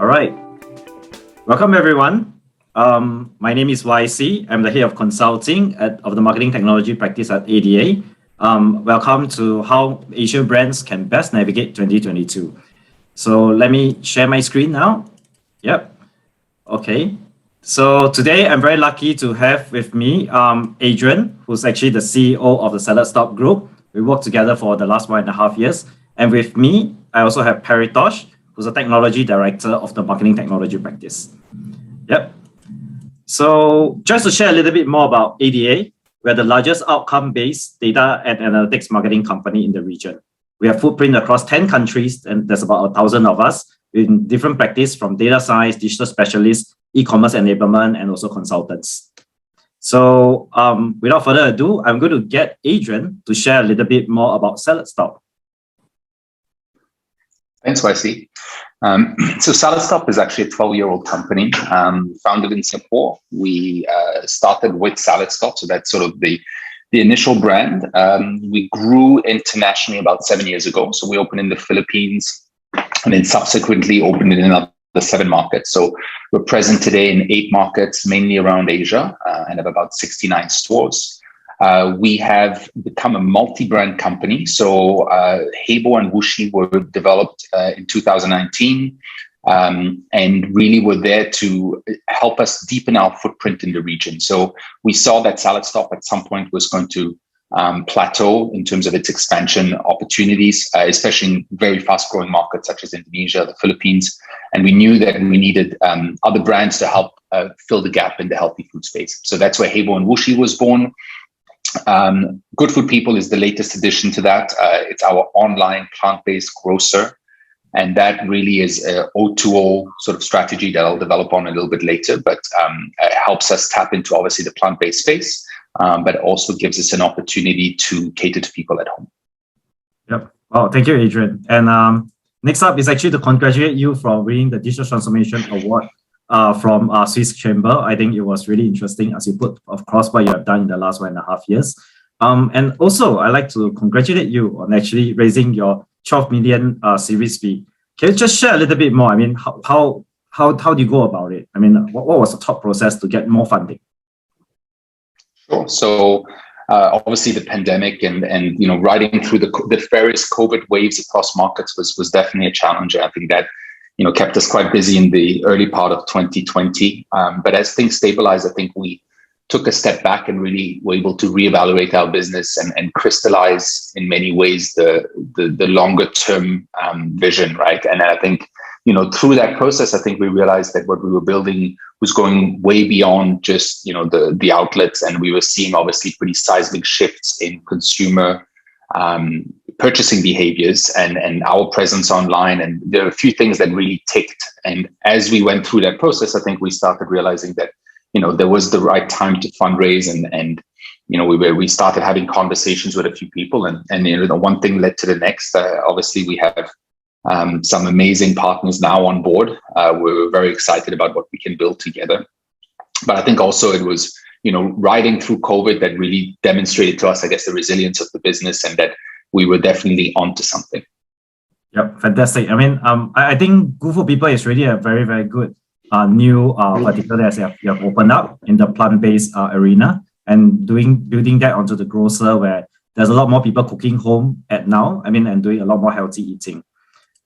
All right. Welcome, everyone. My name is YC. I'm the head of consulting of the marketing technology practice at ADA. Welcome to how Asian brands can best navigate 2022. So let me share my screen now. Yep. Okay. So today I'm very lucky to have with me Adrian, who's actually the CEO of the SaladStop group. We worked together for the last 1.5 years. And with me, I also have Paritosh, who's a technology director of the marketing technology practice. Yep. So just to share a little bit more about ADA, we're the largest outcome-based data and analytics marketing company in the region. We have footprint across 10 countries, and there's about 1,000 of us in different practice from data science, digital specialists, e-commerce enablement, and also consultants. So without further ado, I'm going to get Adrian to share a little bit more about SaladStop. Thanks, YC. So SaladStop is actually a 12-year-old company founded in Singapore. We started with SaladStop, so that's sort of the initial brand. We grew internationally about 7 years ago. So we opened in the Philippines and then subsequently opened in another 7 markets. So we're present today in 8 markets, mainly around Asia, and have about 69 stores. We have become a multi-brand company. So Hebo and Wuxi were developed in 2019 and really were there to help us deepen our footprint in the region. So we saw that SaladStop at some point was going to plateau in terms of its expansion opportunities, especially in very fast-growing markets such as Indonesia, the Philippines. And we knew that we needed other brands to help fill the gap in the healthy food space. So that's where Hebo and Wuxi was born. Good Food People is the latest addition to that. It's our online plant-based grocer. And that really is an O2O sort of strategy that I'll develop on a little bit later, but it helps us tap into obviously the plant-based space, but also gives us an opportunity to cater to people at home. Yep. Wow, thank you, Adrian. And next up is actually to congratulate you for winning the Digital Transformation Award from Swiss Chamber. I think it was really interesting as you put across what you have done in the last 1.5 years. And also, I'd like to congratulate you on actually raising your 12 million Series B. Can you just share a little bit more? I mean, how do you go about it? I mean, what was the top process to get more funding? Sure. So obviously the pandemic and riding through the various COVID waves across markets was definitely a challenge. I think that kept us quite busy in the early part of 2020. But as things stabilized, I think we took a step back and really were able to reevaluate our business and crystallize in many ways the longer term vision, right? And I think, through that process, I think we realized that what we were building was going way beyond just, the outlets. And we were seeing obviously pretty seismic shifts in consumer purchasing behaviors and our presence online. And there are a few things that really ticked. And as we went through that process, I think we started realizing that, there was the right time to fundraise and we started having conversations with a few people and one thing led to the next. Obviously we have some amazing partners now on board. We're very excited about what we can build together. But I think also it was, riding through COVID that really demonstrated to us, I guess, the resilience of the business and that we were definitely onto something. Yep, fantastic. I mean, I think Good Food People is really a very, very good new vertical that you have opened up in the plant-based arena and building that onto the grocer where there's a lot more people cooking home at now. I mean, and doing a lot more healthy eating.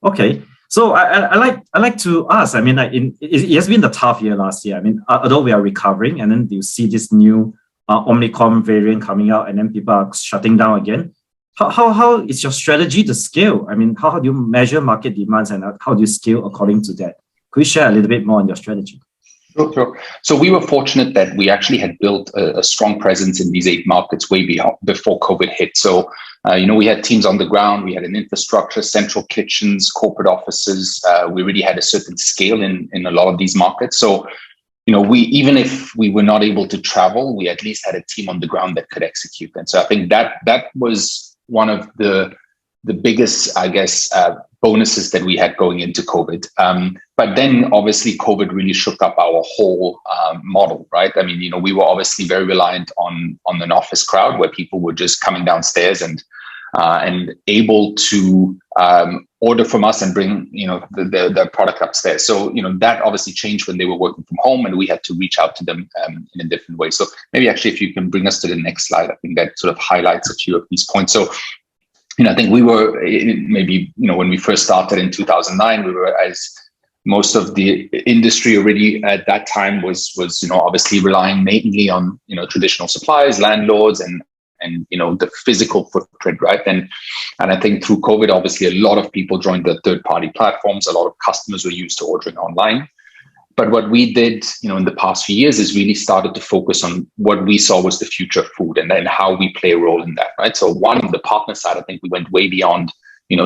Okay, so I like to ask. I mean, it has been a tough year last year. I mean, although we are recovering, and then you see this new Omicron variant coming out, and then people are shutting down again. How is your strategy to scale? I mean, how do you measure market demands and how do you scale according to that? Could you share a little bit more on your strategy? Sure. So we were fortunate that we actually had built a strong presence in these 8 markets way before COVID hit. So, we had teams on the ground, we had an infrastructure, central kitchens, corporate offices. We really had a certain scale in a lot of these markets. So, even if we were not able to travel, we at least had a team on the ground that could execute. And so I think that was one of the biggest, I guess, bonuses that we had going into COVID. But then obviously COVID really shook up our whole model, right? I mean, we were obviously very reliant on an office crowd where people were just coming downstairs and able to order from us and bring, the product upstairs. So, that obviously changed when they were working from home, and we had to reach out to them in a different way. So maybe actually, if you can bring us to the next slide, I think that sort of highlights a few of these points. So, I think we were maybe, when we first started in 2009, we were, as most of the industry already at that time was obviously relying mainly on, traditional suppliers, landlords, and the physical footprint, right? And I think through COVID, obviously a lot of people joined the third-party platforms. A lot of customers were used to ordering online. But what we did, in the past few years is really started to focus on what we saw was the future of food, and then how we play a role in that, right? So one, on the partner side, I think we went way beyond,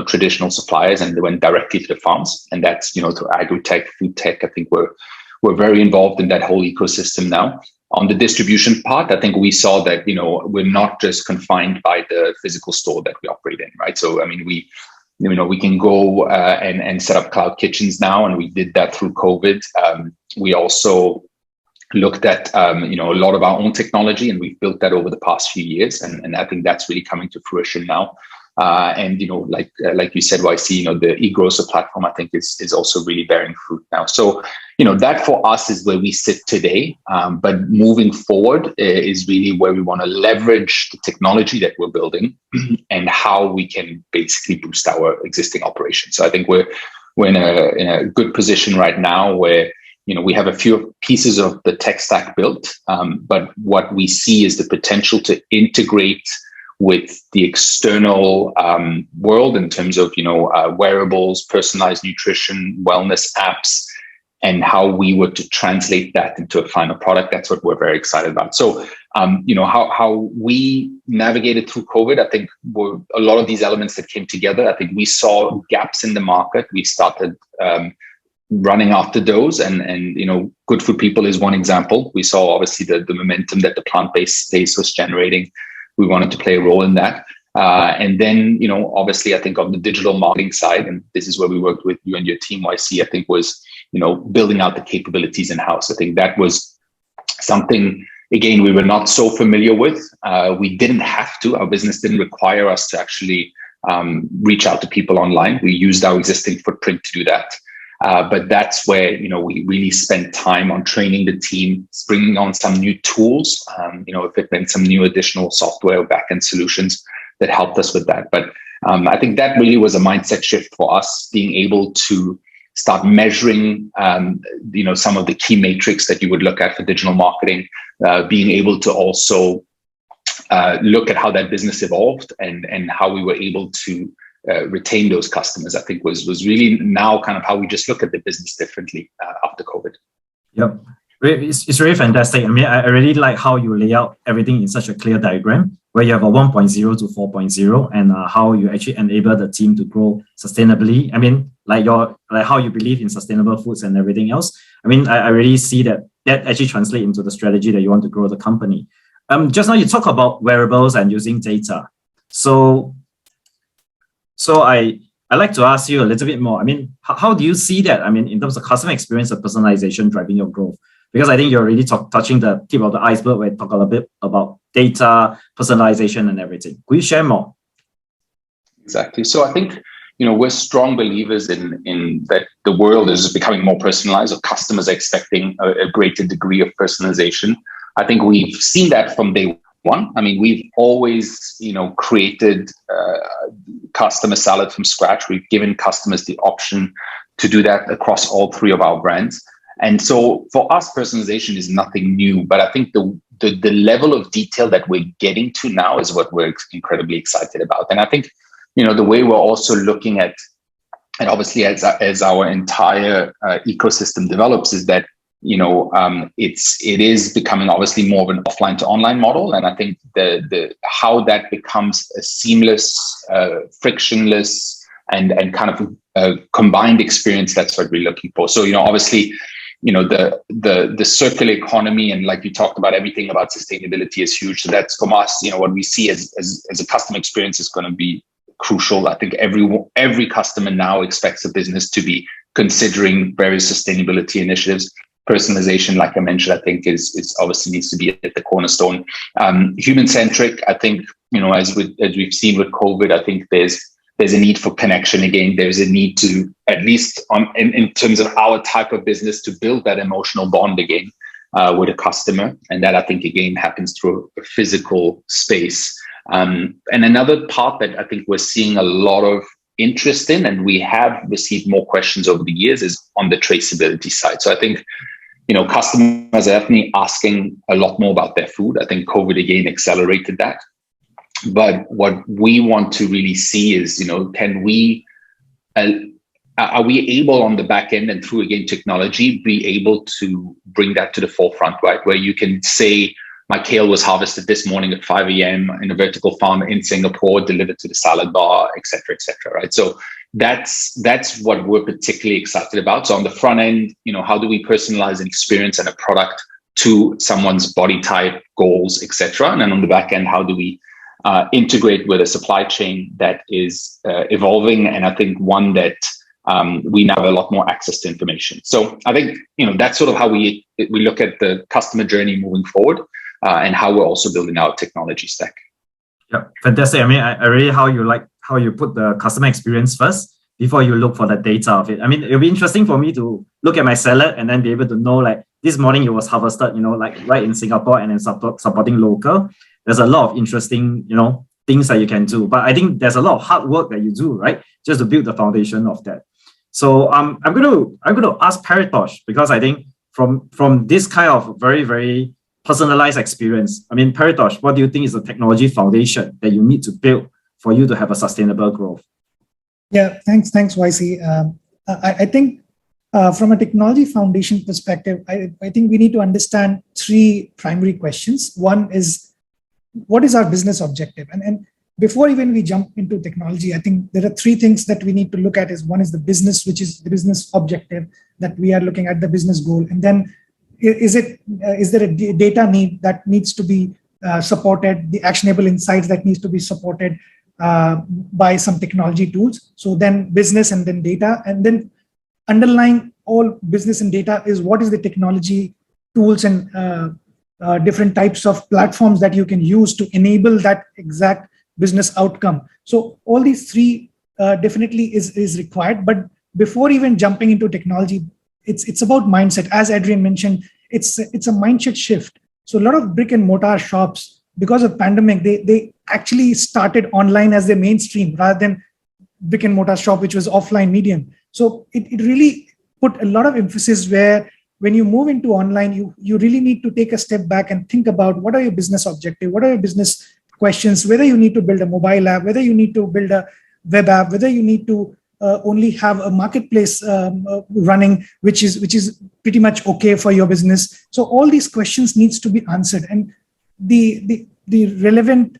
traditional suppliers, and they went directly to the farms. And that's, to agri-tech, food tech. I think we're very involved in that whole ecosystem now. On the distribution part, I think we saw that, we're not just confined by the physical store that we operate in, right? So, I mean, we can go and set up cloud kitchens now, and we did that through COVID. We also looked at, a lot of our own technology, and we've built that over the past few years. And I think that's really coming to fruition now. And, like you said, YC, the e-grocer platform, I think is also really bearing fruit now. So, that for us is where we sit today. But moving forward is really where we want to leverage the technology that we're building and how we can basically boost our existing operations. So I think we're in a good position right now where, we have a few pieces of the tech stack built, but what we see is the potential to integrate with the external world in terms of, wearables, personalized nutrition, wellness apps, and how we were to translate that into a final product. That's what we're very excited about. So, how we navigated through COVID, I think were a lot of these elements that came together. I think we saw gaps in the market. We started running after those, and Good Food People is one example. We saw obviously the momentum that the plant-based space was generating. We wanted to play a role in that. And then, obviously, I think on the digital marketing side, and this is where we worked with you and your team, YC, I think was, building out the capabilities in-house. I think that was something, again, we were not so familiar with. We didn't have to. Our business didn't require us to actually reach out to people online. We used our existing footprint to do that. But that's where, we really spent time on training the team, bringing on some new tools, if it meant some new additional software or backend solutions that helped us with that. But I think that really was a mindset shift for us, being able to start measuring, some of the key metrics that you would look at for digital marketing, being able to also look at how that business evolved and how we were able to retain those customers, I think was really now kind of how we just look at the business differently after COVID. Yep. It's really fantastic. I mean, I really like how you lay out everything in such a clear diagram where you have a 1.0 to 4.0 and how you actually enable the team to grow sustainably. I mean, like how you believe in sustainable foods and everything else. I mean, I really see that actually translates into the strategy that you want to grow the company. Just now you talk about wearables and using data. So I like to ask you a little bit more. I mean, how do you see that? I mean, in terms of customer experience and personalization driving your growth? Because I think you're already touching the tip of the iceberg where you talk a little bit about data, personalization, and everything. Could you share more? Exactly. So I think, we're strong believers in that the world is becoming more personalized, or customers are expecting a greater degree of personalization. I think we've seen that from day one. I mean, we've always, created customer salad from scratch. We've given customers the option to do that across all three of our brands. And so for us, personalization is nothing new, but I think the level of detail that we're getting to now is what we're incredibly excited about. And I think, the way we're also looking at, and obviously as our entire ecosystem develops, is that it is becoming obviously more of an offline to online model. And I think the how that becomes a seamless, frictionless, and kind of a combined experience, that's what we're looking for. So, obviously, the circular economy, and like you talked about, everything about sustainability is huge. So that's, from us, what we see as a customer experience is going to be crucial. I think every customer now expects a business to be considering various sustainability initiatives. Personalization, like I mentioned, I think is obviously needs to be at the cornerstone. Human centric, I think, as we've seen with COVID, I think there's there's a need for connection again. There's a need to, at least in terms of our type of business, to build that emotional bond again with a customer. And that, I think, again, happens through a physical space. And another part that I think we're seeing a lot of interest in, and we have received more questions over the years, is on the traceability side. So I think, customers are definitely asking a lot more about their food. I think COVID again accelerated that. But what we want to really see is, can we, are we able on the back end and through, again, technology, be able to bring that to the forefront, right? Where you can say, my kale was harvested this morning at 5 a.m. in a vertical farm in Singapore, delivered to the salad bar, et cetera, right? So that's what we're particularly excited about. So on the front end, how do we personalize an experience and a product to someone's body type, goals, et cetera? And then on the back end, how do we integrate with a supply chain that is evolving, and I think one that we now have a lot more access to information. So I think that's sort of how we look at the customer journey moving forward, and how we're also building our technology stack. Yeah, fantastic. I mean, I really how you put the customer experience first before you look for the data of it. I mean, it'll be interesting for me to look at my salad and then be able to know, like, this morning it was harvested, like right in Singapore, and then supporting local. There's a lot of interesting, things that you can do. But I think there's a lot of hard work that you do, right, just to build the foundation of that. So I'm going to ask Paritosh, because I think from this kind of very, very personalized experience, I mean, Paritosh, what do you think is the technology foundation that you need to build for you to have a sustainable growth? Yeah, thanks, YC. I think from a technology foundation perspective, I think we need to understand three primary questions. One is, what is our business objective? And before even we jump into technology, I think there are three things that we need to look at. One is the business, which is the business objective, that we are looking at the business goal. And then is there a data need that needs to be supported, the actionable insights that needs to be supported by some technology tools? So then business and then data, and then underlying all business and data is what is the technology tools and different types of platforms that you can use to enable that exact business outcome. So all these three definitely is required. But before even jumping into technology, it's about mindset. As Adrian mentioned, it's a mindset shift. So a lot of brick and mortar shops, because of pandemic, they actually started online as their mainstream rather than brick and mortar shop, which was offline medium. So it really put a lot of emphasis where when you move into online, you really need to take a step back and think about what are your business objectives, what are your business questions, whether you need to build a mobile app, whether you need to build a web app, whether you need to only have a marketplace running, which is pretty much okay for your business. So all these questions needs to be answered, and the relevant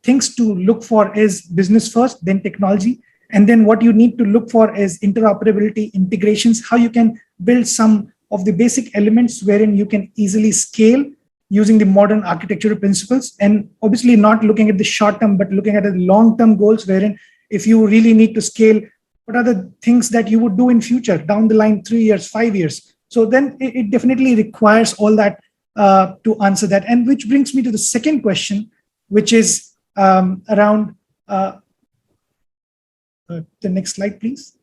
things to look for is business first, then technology, and then what you need to look for is interoperability, integrations, how you can build some of the basic elements wherein you can easily scale using the modern architectural principles, and obviously not looking at the short term, but looking at the long-term goals, wherein if you really need to scale, what are the things that you would do in future, down the line, 3 years, 5 years. So then it definitely requires all that to answer that. And which brings me to the second question, which is around the next slide, please.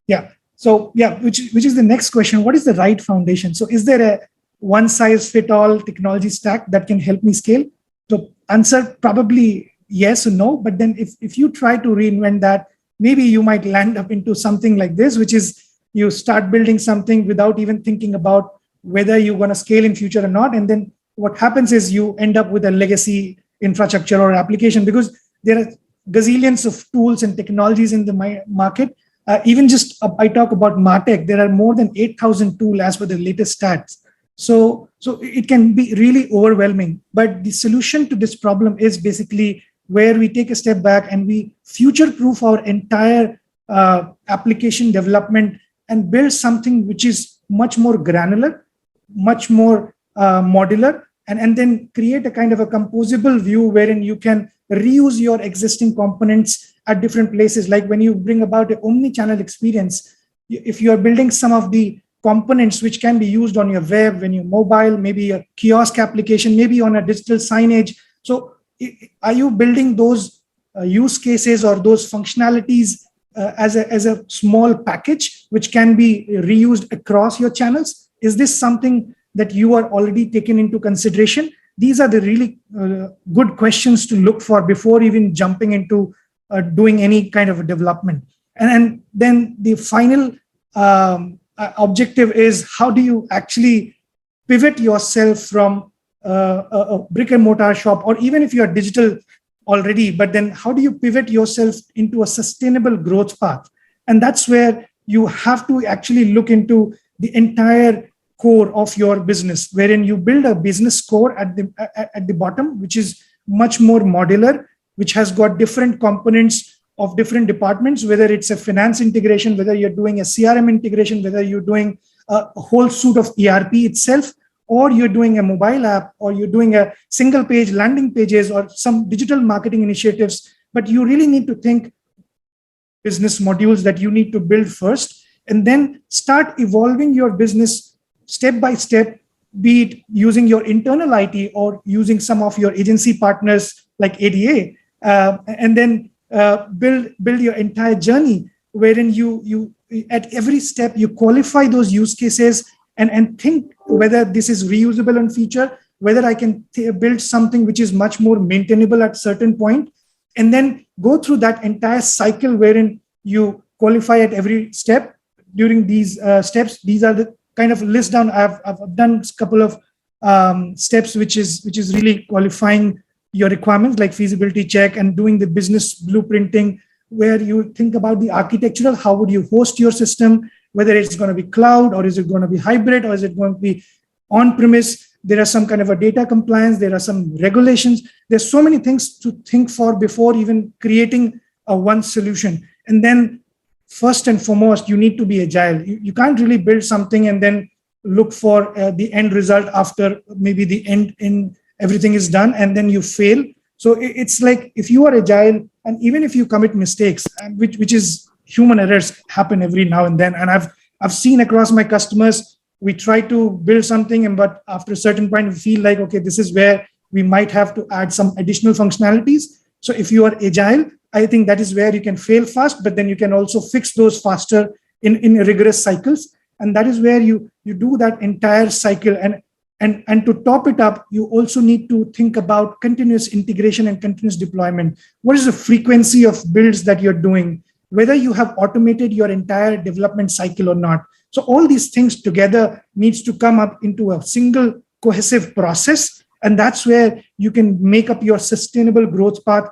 Yeah. So yeah, which is the next question. What is the right foundation? So is there a one-size-fit-all technology stack that can help me scale? So answer probably yes or no. But then if you try to reinvent that, maybe you might land up into something like this, which is you start building something without even thinking about whether you're going to scale in future or not. And then what happens is you end up with a legacy infrastructure or application, because there are gazillions of tools and technologies in the market. Even just I talk about MarTech, there are more than 8,000 tools as per the latest stats. So it can be really overwhelming. But the solution to this problem is basically where we take a step back and we future-proof our entire application development and build something which is much more granular, much more modular, and then create a kind of a composable view wherein you can reuse your existing components at different places. Like when you bring about an omni-channel experience, if you are building some of the components which can be used on your web, when you're mobile, maybe a kiosk application, maybe on a digital signage. So are you building those use cases or those functionalities as a small package, which can be reused across your channels? Is this something that you are already taken into consideration? These are the really good questions to look for before even jumping into doing any kind of a development. And then the final objective is, how do you actually pivot yourself from a brick and mortar shop, or even if you are digital already, but then how do you pivot yourself into a sustainable growth path? And that's where you have to actually look into the entire core of your business, wherein you build a business core at the bottom, which is much more modular, which has got different components of different departments, whether it's a finance integration, whether you're doing a CRM integration, whether you're doing a whole suite of ERP itself, or you're doing a mobile app, or you're doing a single page landing pages, or some digital marketing initiatives. But you really need to think business modules that you need to build first, and then start evolving your business step by step, be it using your internal IT or using some of your agency partners like ADA, and then build your entire journey, wherein you at every step you qualify those use cases and think whether this is reusable in future, whether I can build something which is much more maintainable at certain point, and then go through that entire cycle wherein you qualify at every step. During these steps, these are the kind of list down. I've done a couple of steps, which is really qualifying your requirements, like feasibility check and doing the business blueprinting, where you think about the architectural, how would you host your system, whether it's going to be cloud, or is it going to be hybrid, or is it going to be on-premise. There are some kind of a data compliance, there are some regulations. There's so many things to think for before even creating a one solution. And then first and foremost, you need to be agile. You can't really build something and then look for the end result after maybe the end in everything is done and then you fail. So it's like, if you are agile, and even if you commit mistakes, which is human errors happen every now and then. And I've seen across my customers, we try to build something, but after a certain point, we feel like, okay, this is where we might have to add some additional functionalities. So if you are agile, I think that is where you can fail fast, but then you can also fix those faster in rigorous cycles. And that is where you do that entire cycle. And to top it up, you also need to think about continuous integration and continuous deployment. What is the frequency of builds that you're doing? Whether you have automated your entire development cycle or not. So all these things together needs to come up into a single cohesive process. And that's where you can make up your sustainable growth path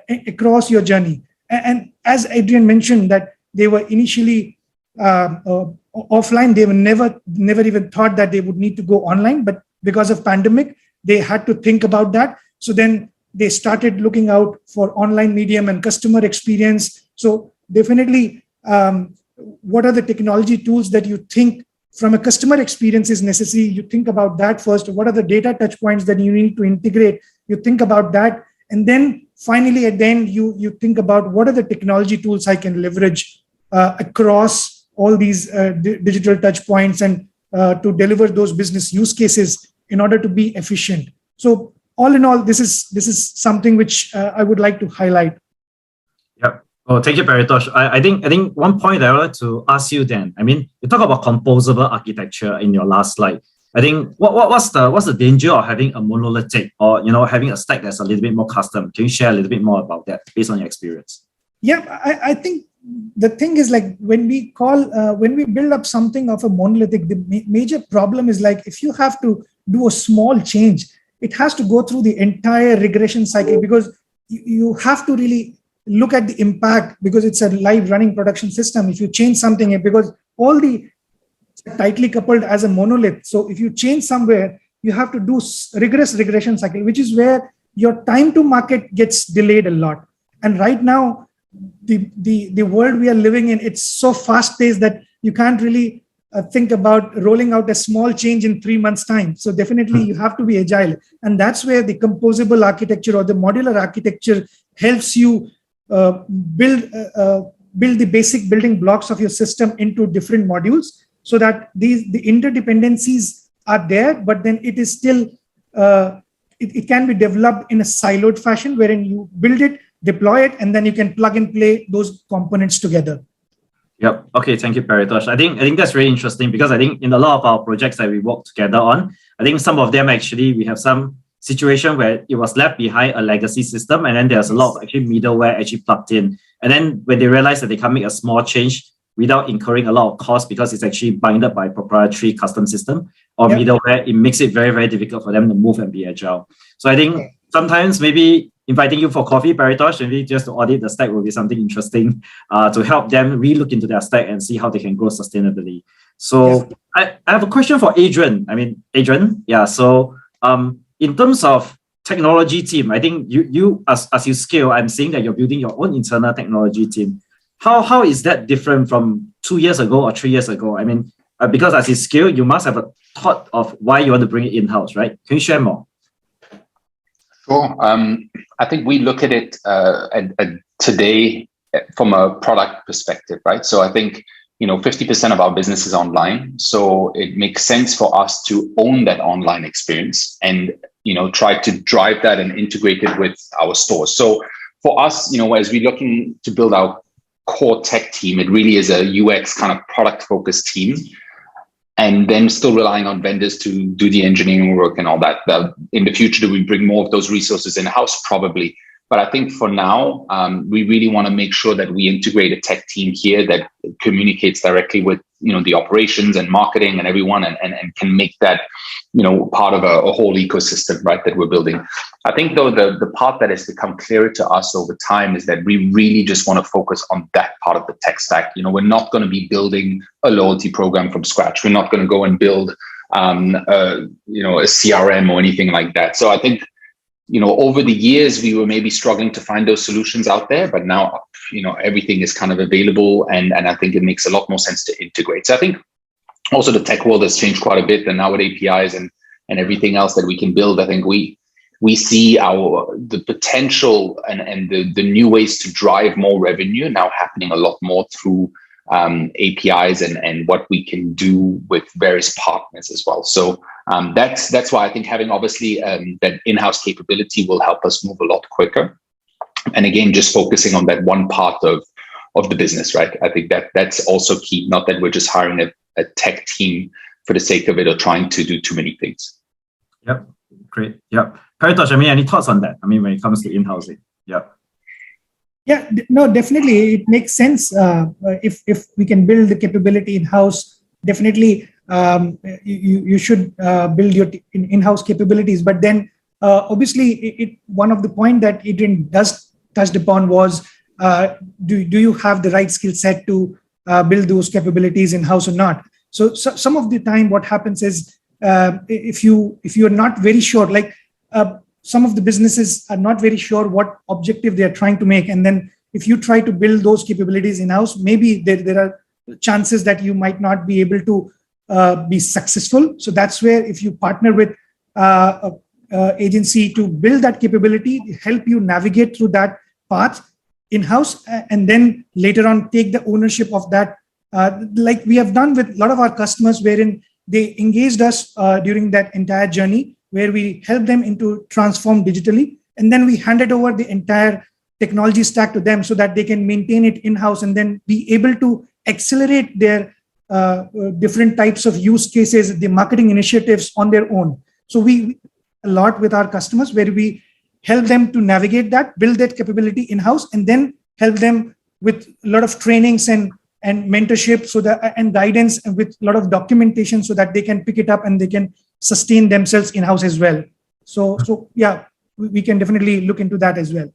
across your journey. And as Adrian mentioned, that they were initially offline, they were never even thought that they would need to go online, but because of pandemic, they had to think about that. So then they started looking out for online medium and customer experience. So definitely, what are the technology tools that you think from a customer experience is necessary? You think about that first. What are the data touch points that you need to integrate? You think about that. And then finally, at the end, you think about what are the technology tools I can leverage across all these digital touch points and to deliver those business use cases in order to be efficient. So all in all, this is something which I would like to highlight. Yep. Oh, thank you, Paritosh. I think one point that I would like to ask you then, I mean, you talk about composable architecture in your last slide. I think what's the danger of having a monolithic, or having a stack that's a little bit more custom? Can you share a little bit more about that based on your experience? Yeah, I think the thing is, like, when we build up something of a monolithic, the major problem is, like, if you have to do a small change, it has to go through the entire regression cycle, because you have to really look at the impact, because it's a live running production system. If you change something, because all the tightly coupled as a monolith, so if you change somewhere, you have to do rigorous regression cycle, which is where your time to market gets delayed a lot. And right now, the world we are living in, it's so fast paced that you can't really think about rolling out a small change in 3 months time. So definitely you have to be agile. And that's where the composable architecture or the modular architecture helps you build the basic building blocks of your system into different modules, so that the interdependencies are there, but then it is still, it can be developed in a siloed fashion, wherein you build it, deploy it, and then you can plug and play those components together. Yep. Okay. Thank you, Paritosh. I think that's really interesting because I think in a lot of our projects that we work together on, I think some of them actually we have some situation where it was left behind a legacy system, and then there's a lot of actually middleware actually plugged in. And then when they realize that they can make a small change without incurring a lot of cost because it's actually binded by proprietary custom system or middleware, it makes it very, very difficult for them to move and be agile. So I think sometimes maybe inviting you for coffee, Paritosh, maybe just to audit the stack will be something interesting to help them relook into their stack and see how they can grow sustainably. So I have a question for Adrian. Adrian, so in terms of technology team, I think you as you scale, I'm seeing that you're building your own internal technology team. How is that different from 2 years ago or 3 years ago? I mean, because as you scale, you must have a thought of why you want to bring it in-house, right? Can you share more? Sure. I think we look at it today from a product perspective, right? So I think 50% of our business is online, so it makes sense for us to own that online experience and try to drive that and integrate it with our stores. So for us, as we're looking to build our core tech team, it really is a UX kind of product focused team. And then still relying on vendors to do the engineering work and all that. In the future, do we bring more of those resources in-house? Probably. But I think for now, we really want to make sure that we integrate a tech team here that communicates directly with the operations and marketing and everyone and can make that part of a whole ecosystem, right, that we're building. I think though the part that has become clearer to us over time is that we really just want to focus on that part of the tech stack. We're not going to be building a loyalty program from scratch. We're not going to go and build a CRM or anything like that. So I think over the years, we were maybe struggling to find those solutions out there, but now, everything is kind of available. And I think it makes a lot more sense to integrate. So I think also the tech world has changed quite a bit. And now with APIs and everything else that we can build, I think we see the potential and the new ways to drive more revenue now happening a lot more through APIs and what we can do with various partners as well. So that's why I think having obviously that in-house capability will help us move a lot quicker. And again, just focusing on that one part of the business, right? I think that's also key. Not that we're just hiring a tech team for the sake of it or trying to do too many things. Yep, great. Yep. Paritosh, any thoughts on that? When it comes to in-housing? Yep. Yeah, no, definitely. It makes sense. If we can build the capability in-house, definitely you should build your in-house capabilities. But then obviously, one of the point that Adrian touched upon was, do you have the right skill set to build those capabilities in-house or not? So some of the time what happens is, if you're not very sure, like some of the businesses are not very sure what objective they're trying to make. And then if you try to build those capabilities in-house, maybe there are chances that you might not be able to be successful. So that's where if you partner with an agency to build that capability, help you navigate through that path in-house, and then later on take the ownership of that, like we have done with a lot of our customers, wherein they engaged us during that entire journey, where we help them into transform digitally, and then we handed over the entire technology stack to them so that they can maintain it in-house and then be able to accelerate their different types of use cases, the marketing initiatives on their own. So we a lot with our customers where we help them to navigate that, build that capability in-house, and then help them with a lot of trainings and mentorship and guidance and with a lot of documentation so that they can pick it up and they can sustain themselves in-house as well. So yeah, we can definitely look into that as well.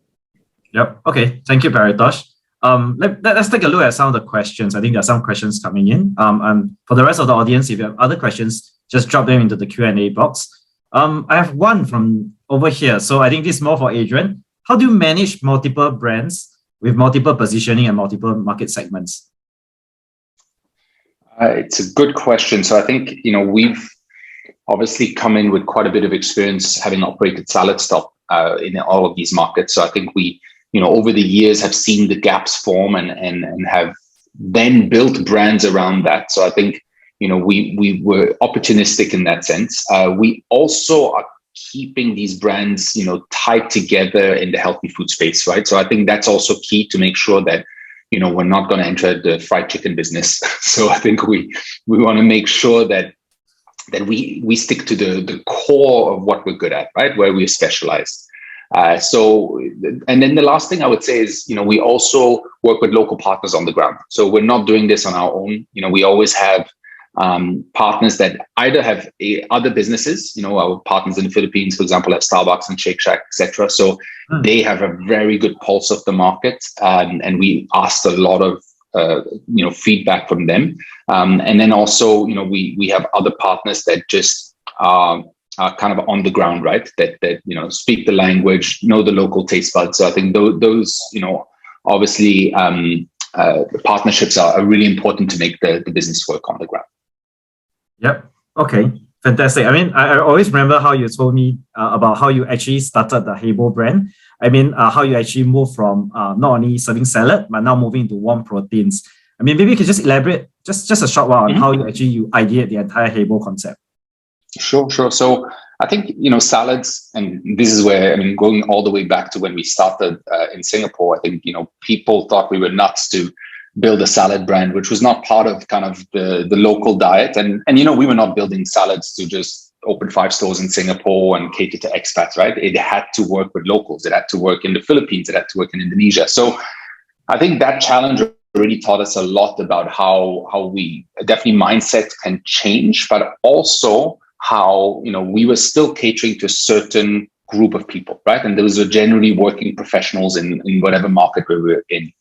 Yep. Okay. Thank you, Paritosh. Let's take a look at some of the questions. I think there are some questions coming in. And for the rest of the audience, if you have other questions, just drop them into the Q&A box. I have one from over here. So I think this is more for Adrian. How do you manage multiple brands with multiple positioning and multiple market segments? It's a good question. So I think, we've obviously come in with quite a bit of experience having operated SaladStop in all of these markets. So I think we, over the years have seen the gaps form and have then built brands around that. So I think, we were opportunistic in that sense. We also are keeping these brands, tied together in the healthy food space, right? So I think that's also key to make sure that, we're not going to enter the fried chicken business. So I think we want to make sure that we stick to the core of what we're good at, right? Where we're specialized. And then the last thing I would say is, we also work with local partners on the ground. So we're not doing this on our own. We always have partners that either have other businesses, our partners in the Philippines, for example, have Starbucks and Shake Shack, etc. So they have a very good pulse of the market, and we asked a lot of feedback from them. And then also, we have other partners that just are kind of on the ground, right? That speak the language, know the local taste buds. So I think those obviously the partnerships are really important to make the business work on the ground. Yep. Okay. Fantastic. I mean, I always remember how you told me about how you actually started the Hebo brand. I mean, how you actually moved from not only serving salad, but now moving to warm proteins. I mean, maybe you could just elaborate just a short while on how you ideate the entire Hebo concept. Sure. So I think, salads, and this is where, going all the way back to when we started in Singapore, I think, people thought we were nuts to build a salad brand, which was not part of kind of the local diet. And we were not building salads to just open 5 stores in Singapore and cater to expats, right? It had to work with locals. It had to work in the Philippines. It had to work in Indonesia. So I think that challenge really taught us a lot about how we definitely mindset can change, but also how, we were still catering to a certain group of people, right? And those are generally working professionals in whatever market we were in.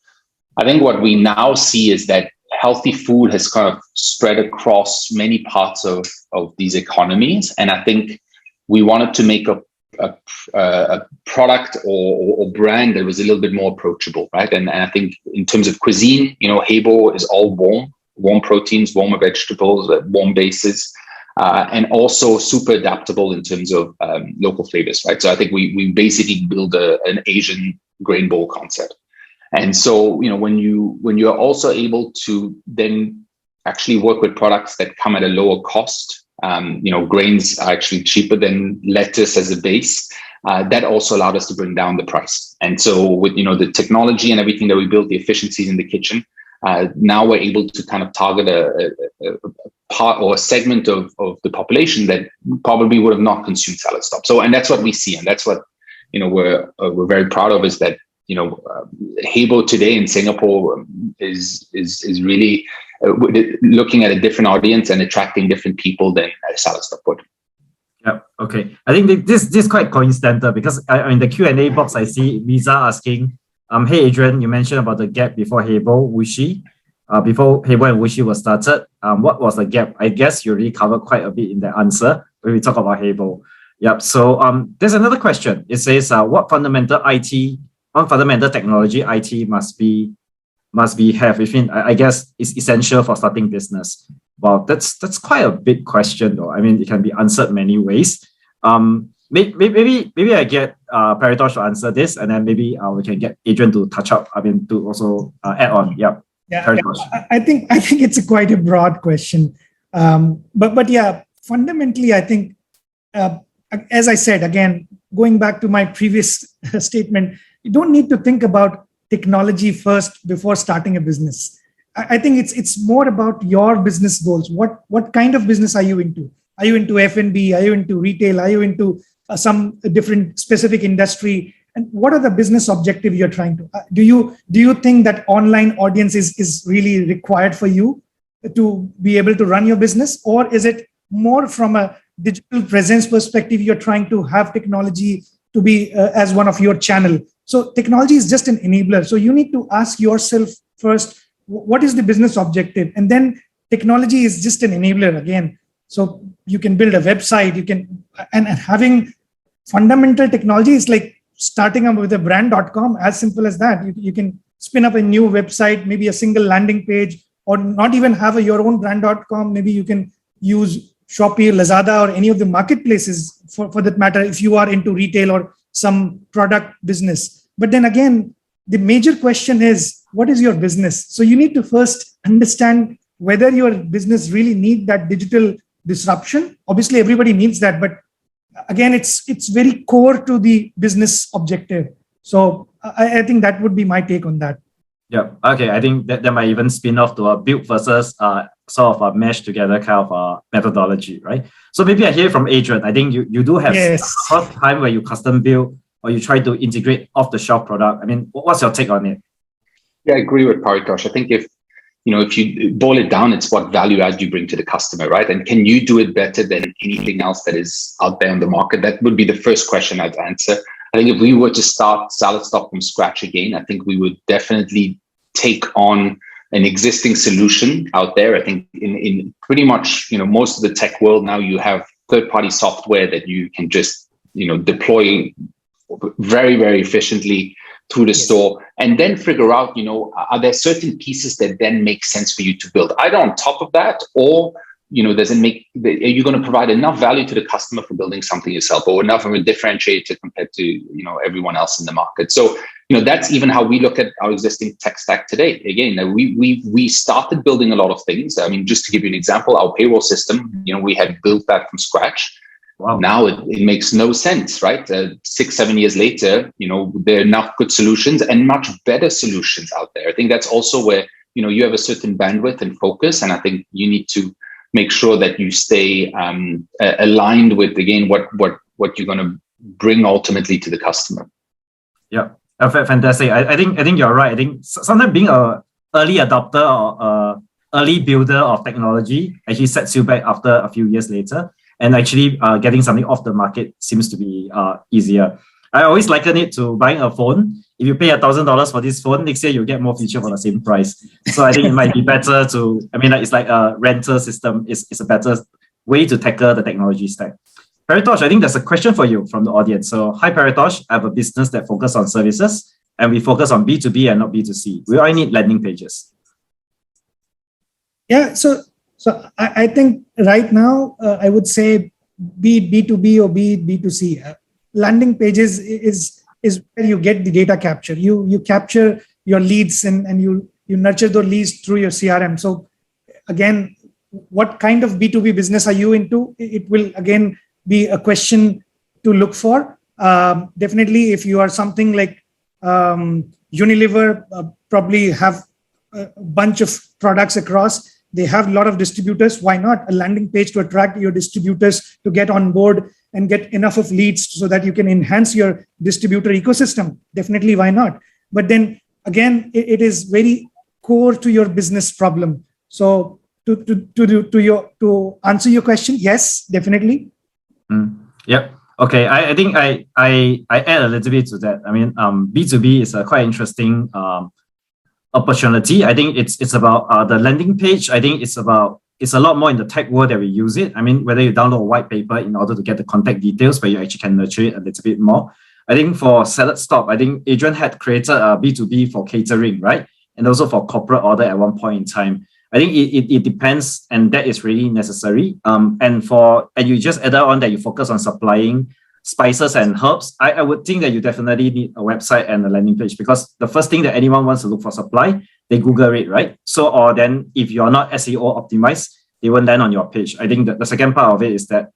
I think what we now see is that healthy food has kind of spread across many parts of these economies. And I think we wanted to make a product or brand that was a little bit more approachable, right? And I think in terms of cuisine, Hebo is all warm proteins, warm vegetables, warm bases. And also super adaptable in terms of local flavors, right? So I think we basically build an Asian grain bowl concept. And so, when you're also able to then actually work with products that come at a lower cost, grains are actually cheaper than lettuce as a base. That also allowed us to bring down the price. And so with, the technology and everything that we built, the efficiencies in the kitchen, now we're able to kind of target a part or a segment of the population that probably would have not consumed SaladStop. So, and that's what we see. And that's what, we're very proud of, is that, Hebo today in Singapore is really looking at a different audience and attracting different people than SaladStop would. Yeah. Okay. I think this is quite coincidental, because in the Q&A box I see Lisa asking, hey Adrian, you mentioned about the gap before Hebo, Wuxi. Before Hebo and Wuxi was started, what was the gap? I guess you already covered quite a bit in the answer when we talk about Hebo. Yep. So there's another question. It says, what fundamental technology IT must be have? I guess it's essential for starting business. Wow, that's quite a big question though. I mean, it can be answered many ways. Maybe I get Paritosh to answer this, and then maybe we can get Adrian to touch up. To also add on. Yep. Yeah. I think it's quite a broad question. But yeah, fundamentally, I think, as I said, again, going back to my previous statement, you don't need to think about technology first before starting a business. I think it's more about your business goals. What kind of business are you into? Are you into F&B? Are you into retail? Are you into some different specific industry? And what are the business objective you're trying to? Do you think that online audience is really required for you to be able to run your business, or is it more from a digital presence perspective? You're trying to have technology to be as one of your channel. So technology is just an enabler. So you need to ask yourself first, what is the business objective? And then technology is just an enabler again. So you can build a website, and having fundamental technology is like starting up with a brand.com, as simple as that. You can spin up a new website, maybe a single landing page, or not even have your own brand.com. Maybe you can use Shopee, Lazada, or any of the marketplaces for that matter, if you are into retail or some product business. But then again, the major question is, what is your business? So you need to first understand whether your business really needs that digital disruption. Obviously, everybody needs that, but again, it's very core to the business objective. So I think that would be my take on that. Yeah. Okay. I think that might even spin off to a build versus sort of a mesh together kind of methodology, right? So maybe I hear from Adrian. I think you do have first time where you custom build or you try to integrate off the shelf product. I mean, what's your take on it? Yeah, I agree with Paritosh. I think if you boil it down, it's what value add you bring to the customer, right? And can you do it better than anything else that is out there in the market? That would be the first question I'd answer. I think if we were to start SaladStop from scratch again, I think we would definitely take on an existing solution out there. I think in pretty much, most of the tech world now, you have third-party software that you can just, deploy very, very efficiently through the store, and then figure out, are there certain pieces that then make sense for you to build either on top of that, or are you going to provide enough value to the customer for building something yourself, or enough of a differentiator compared to everyone else in the market? So that's even how we look at our existing tech stack today. Again, we started building a lot of things. I mean, just to give you an example, our payroll system, we had built that from scratch. Wow. Now it makes no sense, right? 6-7 years later, there are enough good solutions and much better solutions out there. I think that's also where you have a certain bandwidth and focus, and I think you need to make sure that you stay aligned with, again, what you're going to bring ultimately to the customer. Yeah, fantastic. I think you're right. I think sometimes being a early adopter or early builder of technology actually sets you back after a few years later. And actually getting something off the market seems to be easier. I always liken it to buying a phone. If you pay $1,000 for this phone, next year you'll get more feature for the same price. So I think it might be better to, it's like a rental system. It's a better way to tackle the technology stack. Paritosh, I think there's a question for you from the audience. So, hi Paritosh, I have a business that focuses on services and we focus on B2B and not B2C. We all need landing pages. Yeah, so I think right now, I would say be it B2B or be it B2C, landing pages is where you get the data capture. You capture your leads and you nurture those leads through your CRM. So again, what kind of B2B business are you into? It will again be a question to look for. Definitely, if you are something like Unilever, probably have a bunch of products across. They have a lot of distributors. Why not a landing page to attract your distributors to get on board and get enough of leads so that you can enhance your distributor ecosystem? Definitely, why not? But then again, it is very core to your business problem. So to answer your question, yes, definitely. Yep. Okay. I think I add a little bit to that. I mean, B2B is a quite interesting opportunity. I think it's about the landing page. I think it's a lot more in the tech world that we use it. I mean, whether you download a white paper in order to get the contact details, but you actually can nurture it a little bit more. I think for SaladStop, I think Adrian had created a B2B for catering, right? And also for corporate order at one point in time. I think it depends, and that is really necessary. And you just added on that you focus on supplying spices and herbs. I would think that you definitely need a website and a landing page, because the first thing that anyone wants to look for supply, they Google it, right? So, or then if you're not SEO optimized, they won't land on your page. I think that the second part of it is that,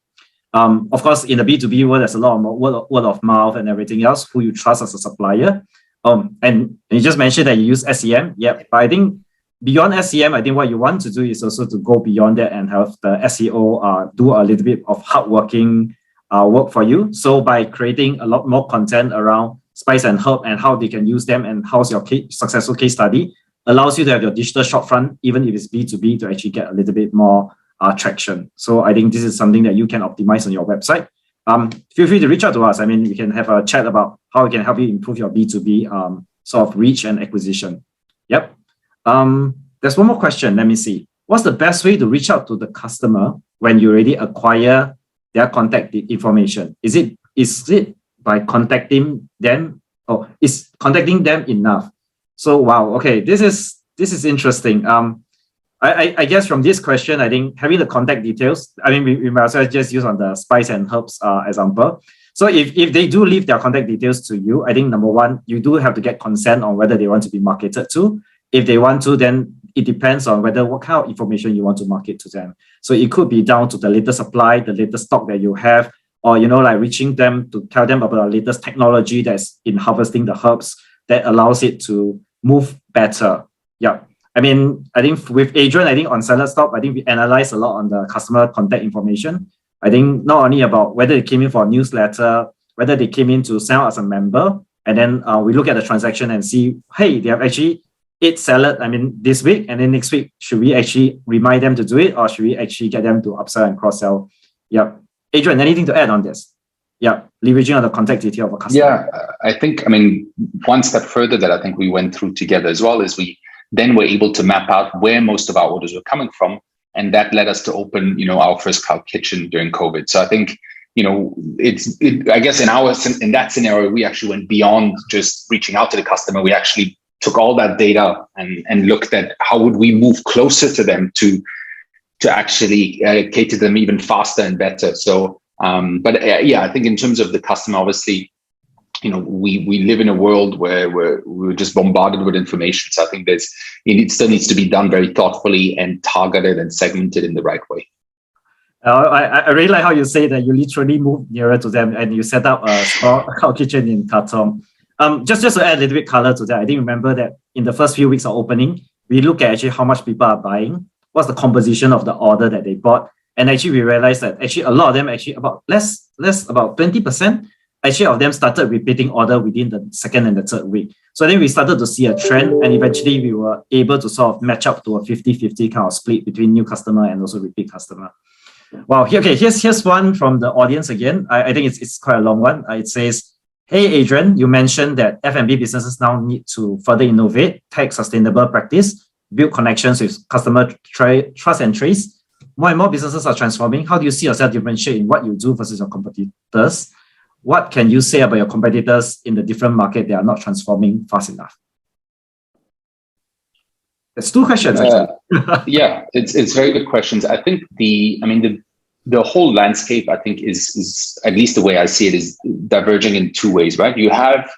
of course, in the B2B world, there's a lot of word of mouth and everything else, who you trust as a supplier. And you just mentioned that you use SEM. Yeah, but I think beyond SEM, I think what you want to do is also to go beyond that and have the SEO do a little bit of hardworking work for you. So by creating a lot more content around spice and herb and how they can use them and how's your successful case study, allows you to have your digital shopfront, even if it's B2B, to actually get a little bit more traction. So I think this is something that you can optimize on your website. Feel free to reach out to us. I mean, we can have a chat about how we can help you improve your B2B sort of reach and acquisition. Yep. There's one more question. Let me see. What's the best way to reach out to the customer when you already acquire their contact information? Is it by contacting them, or is contacting them enough? So wow, okay, this is interesting. I guess from this question, I think having the contact details, I mean, we might as well just use on the spice and herbs example. So if they do leave their contact details to you, I think number one, you do have to get consent on whether they want to be marketed to. If they want to, then it depends on what kind of information you want to market to them. So it could be down to the latest supply, the latest stock that you have, or, like reaching them to tell them about the latest technology that's in harvesting the herbs that allows it to move better. Yeah. I mean, I think with Adrian, I think on SaladStop, I think we analyze a lot on the customer contact information. I think not only about whether they came in for a newsletter, whether they came in to sign up as a member, and then we look at the transaction and see, hey, they have actually ate salad, this week, and then next week, should we actually remind them to do it, or should we actually get them to upsell and cross-sell? Yeah. Adrian, anything to add on this? Yeah, leveraging on the contact detail of a customer. Yeah, I think, one step further that I think we went through together as well is we then were able to map out where most of our orders were coming from. And that led us to open, our first cloud kitchen during COVID. So I think, I guess in that scenario, we actually went beyond just reaching out to the customer. We actually took all that data and looked at how would we move closer to them to actually cater them even faster and better. So, I think in terms of the customer, obviously, we live in a world where we're just bombarded with information. So I think it still needs to be done very thoughtfully and targeted and segmented in the right way. I really like how you say that you literally move nearer to them and you set up a cloud kitchen in Katong. Just to add a little bit color to that, I think remember that in the first few weeks of opening, we look at actually how much people are buying, what's the composition of the order that they bought, and actually we realized that actually a lot of them about 20%. Actually, of them started repeating order within the second and the third week. So then we started to see a trend, and eventually we were able to sort of match up to a 50-50 kind of split between new customer and also repeat customer. Wow. Here's one from the audience again. I think it's quite a long one. It says, hey, Adrian, you mentioned that F&B businesses now need to further innovate, take sustainable practice, build connections with customer trust and trace. More and more businesses are transforming. How do you see yourself differentiate in what you do versus your competitors? What can you say about your competitors in the different market that are not transforming fast enough? There's two questions. Yeah, it's very good questions. I think the whole landscape, I think, is at least the way I see it, is diverging in two ways, right? You have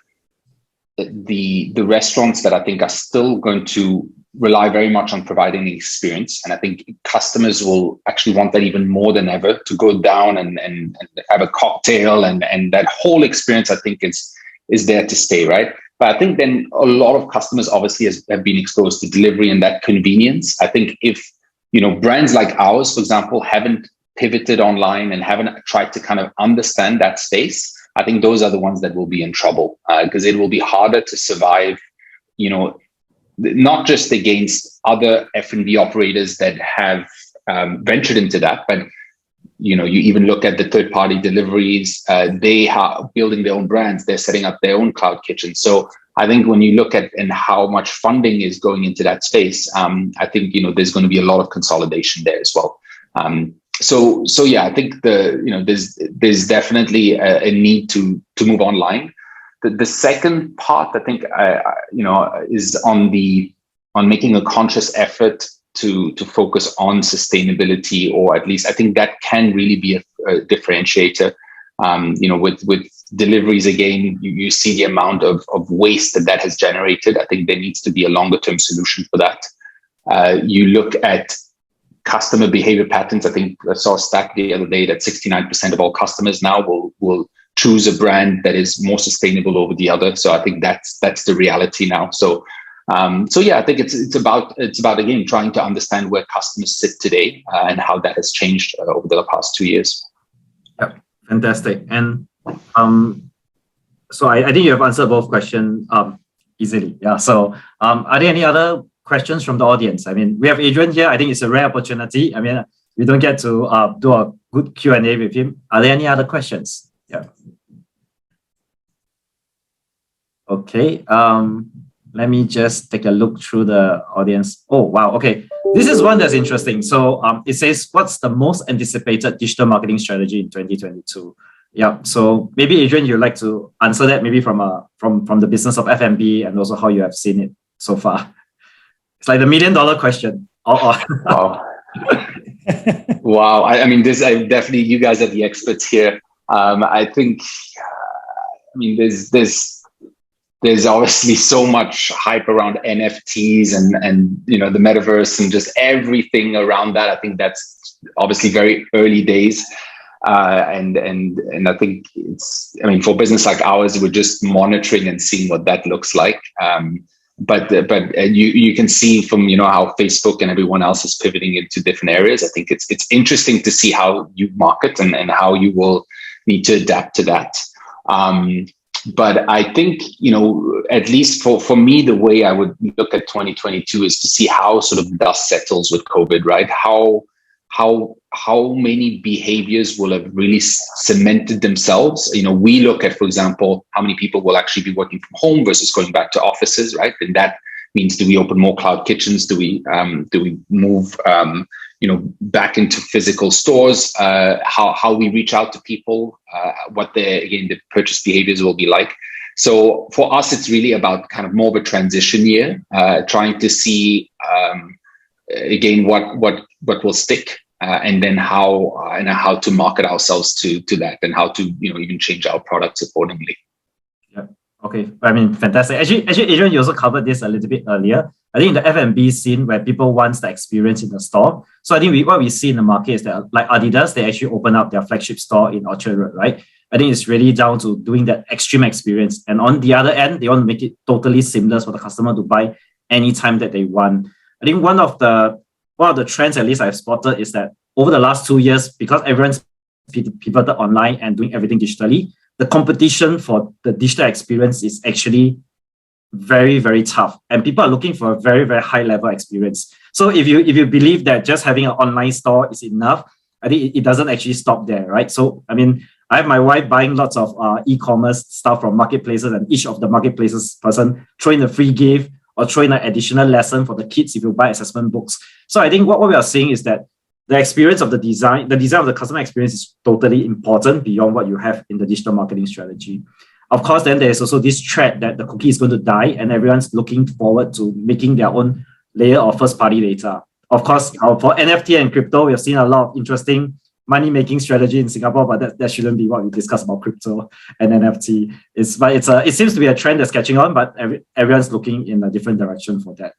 the restaurants that I think are still going to rely very much on providing the experience. And I think customers will actually want that even more than ever, to go down and have a cocktail, and that whole experience, I think, is there to stay, right? But I think then a lot of customers obviously have been exposed to delivery and that convenience. I think if, brands like ours, for example, haven't pivoted online and haven't tried to kind of understand that space, I think those are the ones that will be in trouble, because it will be harder to survive, not just against other F&B operators that have ventured into that, but you even look at the third-party deliveries. They are building their own brands. They're setting up their own cloud kitchen. So I think when you look at and how much funding is going into that space, I think there's going to be a lot of consolidation there as well. So yeah, I think there's definitely a need to move online. The second part, I think, is on making a conscious effort to focus on sustainability, or at least I think that can really be a differentiator. With deliveries, again, you see the amount of waste that has generated. I think there needs to be a longer term solution for that. You look at customer behavior patterns. I think I saw a stat the other day that 69% of all customers now will choose a brand that is more sustainable over the other. So I think that's the reality now. So yeah, I think it's about again trying to understand where customers sit today and how that has changed over the past 2 years. Yeah, fantastic. And so I think you have answered both questions easily. Yeah. So are there any other questions from the audience? I mean, we have Adrian here. I think it's a rare opportunity. I mean, we don't get to do a good Q&A with him. Are there any other questions? Yeah. Okay. Let me just take a look through the audience. Oh, wow. Okay. This is one that's interesting. So it says, what's the most anticipated digital marketing strategy in 2022? Yeah. So maybe Adrian, you'd like to answer that maybe from the business of F&B and also how you have seen it so far. It's like the $1 million question. Wow. Wow. I mean, definitely you guys are the experts here. I think, there's obviously so much hype around NFTs and the metaverse and just everything around that. I think that's obviously very early days. And I think it's, I mean, for business like ours, we're just monitoring and seeing what that looks like. But you can see from, you know, how Facebook and everyone else is pivoting into different areas. I think it's interesting to see how you market and how you will need to adapt to that. But I think, you know, at least for me, the way I would look at 2022 is to see how sort of dust settles with COVID, right? How many behaviors will have really cemented themselves. You know, we look at, for example, how many people will actually be working from home versus going back to offices, right? And that means, do we open more cloud kitchens? Do we move, you know, back into physical stores? How we reach out to people? What the purchase behaviors will be like. So for us, it's really about kind of more of a transition year, trying to see again what will stick. And then how to market ourselves to that, and how to, you know, even change our products accordingly. Yeah. Okay. I mean, fantastic. Actually, Adrian, you also covered this a little bit earlier. I think in the F&B scene where people want the experience in the store. So I think what we see in the market is that, like Adidas, they actually open up their flagship store in Orchard Road, right? I think it's really down to doing that extreme experience. And on the other end, they want to make it totally seamless for the customer to buy anytime that they want. I think one of the trends, at least I've spotted, is that over the last 2 years, because everyone's pivoted online and doing everything digitally, the competition for the digital experience is actually very, very tough. And people are looking for a very, very high level experience. So if you believe that just having an online store is enough, I think it doesn't actually stop there, right? So, I mean, I have my wife buying lots of e-commerce stuff from marketplaces, and each of the marketplaces person throwing a free gift or throwing an additional lesson for the kids if you buy assessment books. So I think what we are seeing is that the experience of the design of the customer experience is totally important beyond what you have in the digital marketing strategy. Of course, then there's also this threat that the cookie is going to die and everyone's looking forward to making their own layer of first-party data. Of course, for NFT and crypto, we have seen a lot of interesting money-making strategy in Singapore, but that shouldn't be what we discuss about crypto and NFT. It seems to be a trend that's catching on, but everyone's looking in a different direction for that.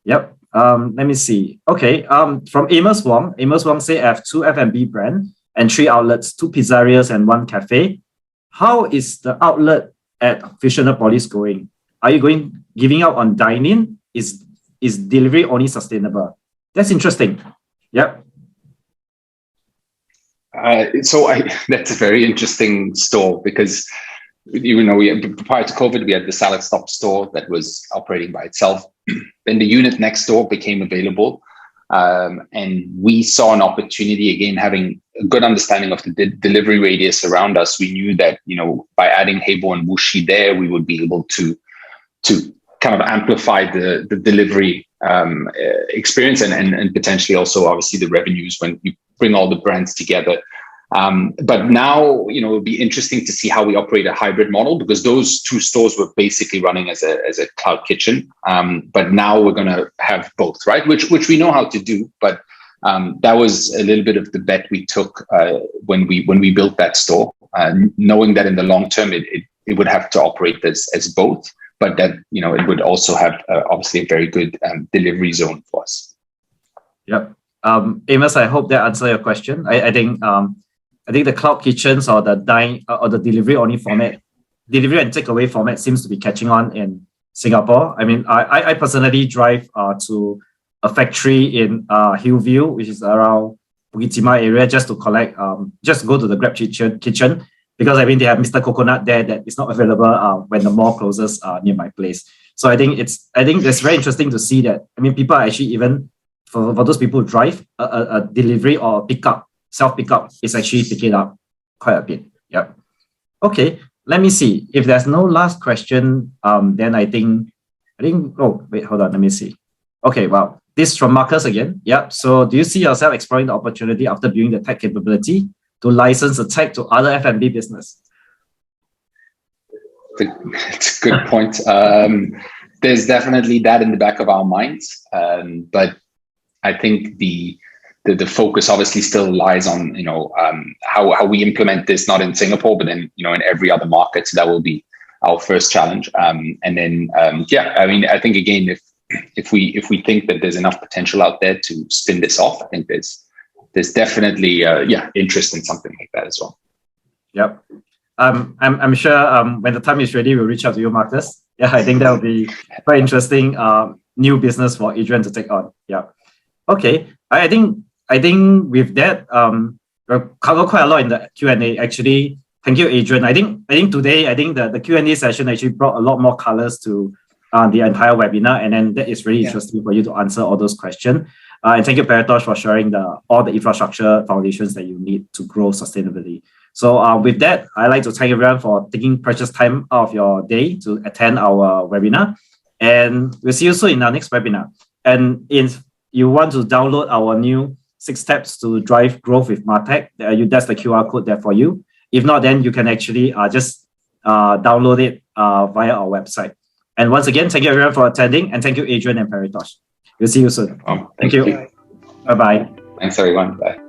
Yep. Let me see. Okay. From Amos Wong. Amos Wong say I have 2 F&B brands and 3 outlets, 2 pizzerias and 1 cafe. How is the outlet at Fusionopolis going? Are you giving up on dining? Is delivery only sustainable? That's interesting. Yep. That's a very interesting store, because, you know, prior to COVID, we had the SaladStop store that was operating by itself. Then the unit next door became available. And we saw an opportunity, again, having a good understanding of the delivery radius around us. We knew that, you know, by adding Heibo and Wuxi there, we would be able to kind of amplify the delivery experience and potentially also, obviously, the revenues when you bring all the brands together. But now, you know, it'll be interesting to see how we operate a hybrid model, because those 2 stores were basically running as a cloud kitchen. But now we're going to have both, right? Which we know how to do. But that was a little bit of the bet we took when we built that store, knowing that in the long term it would have to operate as both, but that, you know, it would also have obviously a very good delivery zone for us. Yep. Amos, I hope that answered your question. I think the cloud kitchens or the dine or the delivery only format, delivery and takeaway format seems to be catching on in Singapore. I mean, I personally drive to a factory in Hillview, which is around Bukit Timah area, just to collect, just go to the Grab kitchen, because I mean they have Mr. Coconut there that is not available when the mall closes near my place. So I think it's very interesting to see that. I mean, people are actually, even for those people who drive, a delivery or a pickup, self-pickup is actually picking up quite a bit. Yep. Okay, let me see. If there's no last question, then I think, oh, wait, hold on, let me see. Okay, well, this is from Marcus again. Yep. So do you see yourself exploring the opportunity after building the tech capability to license the tech to other F&B business? It's a good point. There's definitely that in the back of our minds. But I think the focus obviously still lies on, you know, how we implement this, not in Singapore, but then, you know, in every other market. So that will be our first challenge. And then, yeah, I mean, I think, again, if we think that there's enough potential out there to spin this off, I think there's there's definitely interest in something like that as well. Yep. I'm sure when the time is ready, we'll reach out to you, Marcus. Yeah, I think that will be very interesting new business for Adrian to take on. Yeah. Okay. I think with that, we'll cover quite a lot in the Q&A. Actually, thank you, Adrian. I think today, the Q&A session actually brought a lot more colors to the entire webinar, and then that is really interesting for you to answer all those questions. And thank you, Paritosh, for sharing all the infrastructure foundations that you need to grow sustainably. So with that, I'd like to thank everyone for taking precious time out of your day to attend our webinar. And we'll see you soon in our next webinar. And if you want to download our new 6 steps to drive growth with MarTech, that's the QR code there for you. If not, then you can actually just download it via our website. And once again, thank you everyone for attending, and thank you, Adrian and Paritosh. We'll see you soon. Thank you. Bye-bye. Thanks, everyone. Bye.